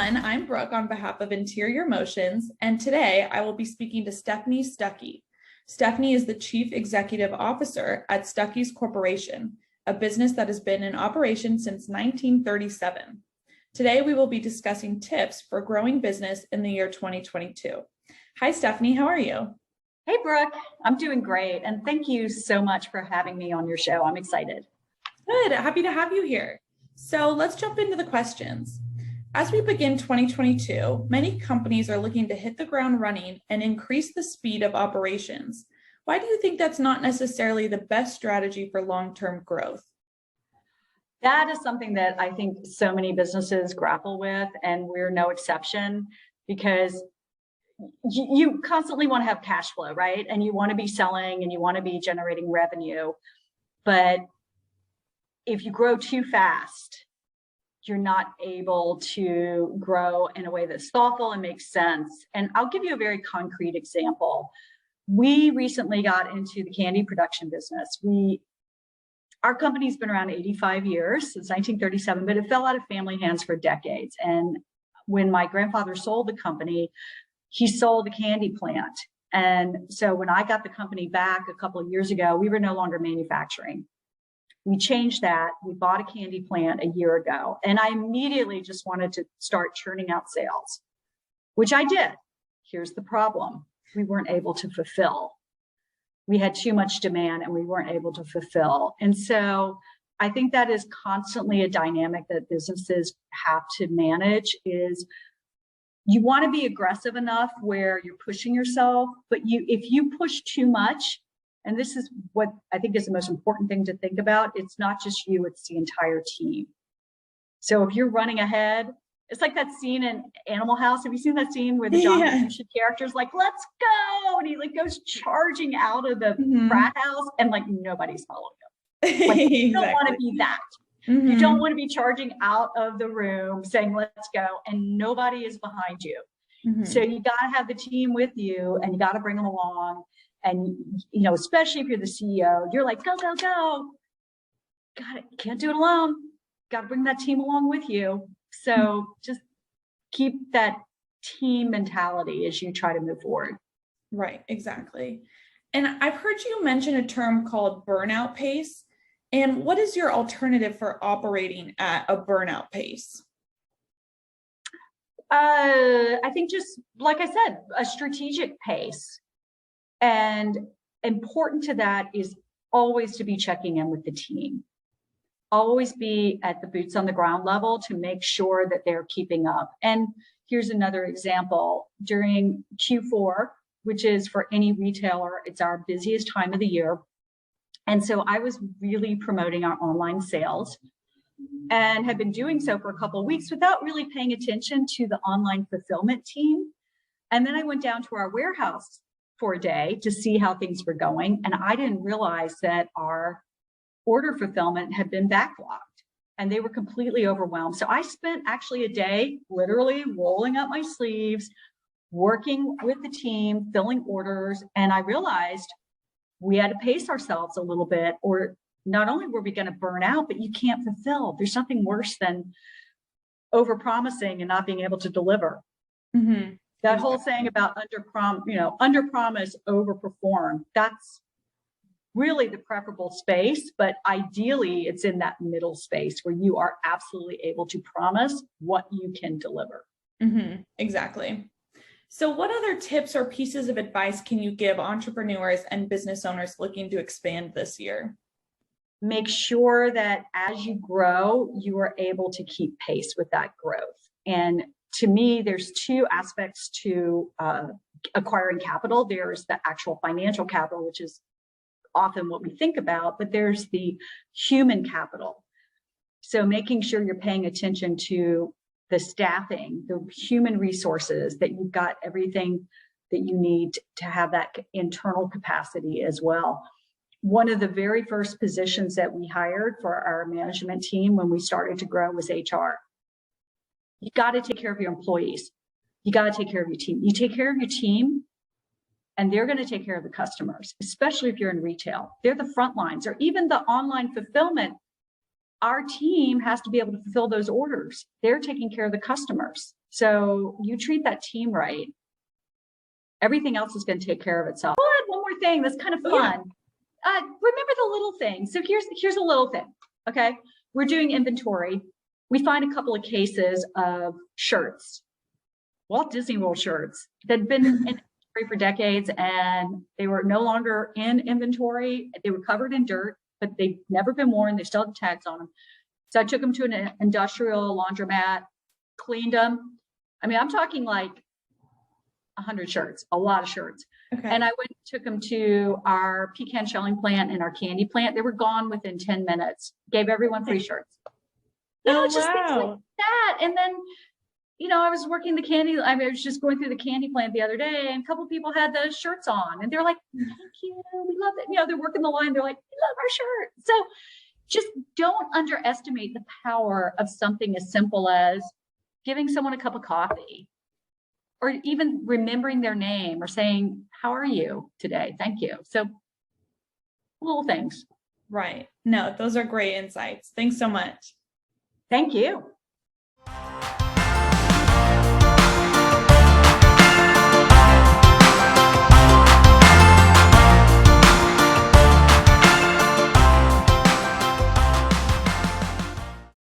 everyone, I'm Brooke on behalf of Interior Motions, and today I will be speaking to Stephanie Stuckey. Stephanie is the Chief Executive Officer at Stuckey Corporation, a business that has been in operation since 1937. Today we will be discussing tips for growing business in the year 2022. Hi Stephanie, how are you? Hey Brooke, I'm doing great, and thank you so much for having me on your show. I'm excited. Good, happy to have you here. So let's jump into the questions. As we begin 2022, many companies are looking to hit the ground running and increase the speed of operations. Why do you think that's not necessarily the best strategy for long-term growth? That is something that I think so many businesses grapple with, and we're no exception, because you constantly want to have cash flow, right? And you want to be selling and you want to be generating revenue. But if you grow too fast, you're not able to grow in a way that's thoughtful and makes sense. And I'll give you a very concrete example. We recently got into the candy production business. Our company's been around 85 years, since 1937, but it fell out of family hands for decades. And when my grandfather sold the company, he sold the candy plant. And so when I got the company back a couple of years ago, we were no longer manufacturing. We changed that. We bought a candy plant a year ago, and I immediately just wanted to start churning out sales, which I did. Here's the problem. We weren't able to fulfill. We had too much demand and we weren't able to fulfill. And so I think that is constantly a dynamic that businesses have to manage. Is you want to be aggressive enough where you're pushing yourself, but if you push too much, and this is what I think is the most important thing to think about, it's not just you, it's the entire team. So if you're running ahead, it's like that scene in Animal House. Have you seen that scene where the John Belushi character's like, let's go, and he like goes charging out of the frat house, and like nobody's following him. Like, you don't want to be that. You don't want to be charging out of the room saying, let's go, and nobody is behind you. So you got to have the team with you, and you got to bring them along. And, you know, especially if you're the CEO, you're like, go, go, go. Got it. Can't do it alone. Got to bring that team along with you. So just keep that team mentality as you try to move forward. Right, exactly. And I've heard you mention a term called burnout pace. And what is your alternative for operating at a burnout pace? I think just, like I said, a strategic pace. And important to that is always to be checking in with the team. Always be at the boots on the ground level to make sure that they're keeping up. And here's another example. During Q4, which is for any retailer, it's our busiest time of the year. And so I was really promoting our online sales and had been doing so for a couple of weeks without really paying attention to the online fulfillment team. And then I went down to our warehouse for a day to see how things were going. And I didn't realize that our order fulfillment had been backlogged and they were completely overwhelmed. So I spent actually a day literally rolling up my sleeves, working with the team, filling orders. And I realized we had to pace ourselves a little bit, or not only were we going to burn out, but you can't fulfill. There's nothing worse than over-promising and not being able to deliver. That whole saying about under promise, over perform, that's really the preferable space, but ideally it's in that middle space where you are absolutely able to promise what you can deliver. Exactly. So what other tips or pieces of advice can you give entrepreneurs and business owners looking to expand this year? Make sure that as you grow, you are able to keep pace with that growth. And to me, there's two aspects to acquiring capital. There's the actual financial capital, which is often what we think about, but there's the human capital. So making sure you're paying attention to the staffing, the human resources, that you've got everything that you need to have that internal capacity as well. One of the very first positions that we hired for our management team when we started to grow was HR. You got to take care of your employees. You got to take care of your team. You take care of your team, and they're going to take care of the customers, especially if you're in retail. They're the front lines, or even the online fulfillment. Our team has to be able to fulfill those orders. They're taking care of the customers. So you treat that team right, everything else is going to take care of itself. I'll add one more thing that's kind of fun. Remember the little thing. So here's a little thing. Okay. We're doing inventory. We find a couple of cases of shirts, Walt Disney World shirts that had been in inventory for decades, and they were no longer in inventory. They were covered in dirt, but they've never been worn. They still have tags on them. So I took them to an industrial laundromat, cleaned them. I mean, I'm talking like 100 shirts, a lot of shirts. Okay. And I went and took them to our pecan shelling plant and our candy plant. They were gone within 10 minutes. Gave everyone free shirts. Just things like that. And then, I was working the candy. I was just going through the candy plant the other day, and a couple of people had those shirts on, and they're like, "Thank you, we love it." They're working the line. They're like, "We love our shirt." So just don't underestimate the power of something as simple as giving someone a cup of coffee, or even remembering their name, or saying, "How are you today? Thank you." So little things. Right. No, those are great insights. Thanks so much. Thank you.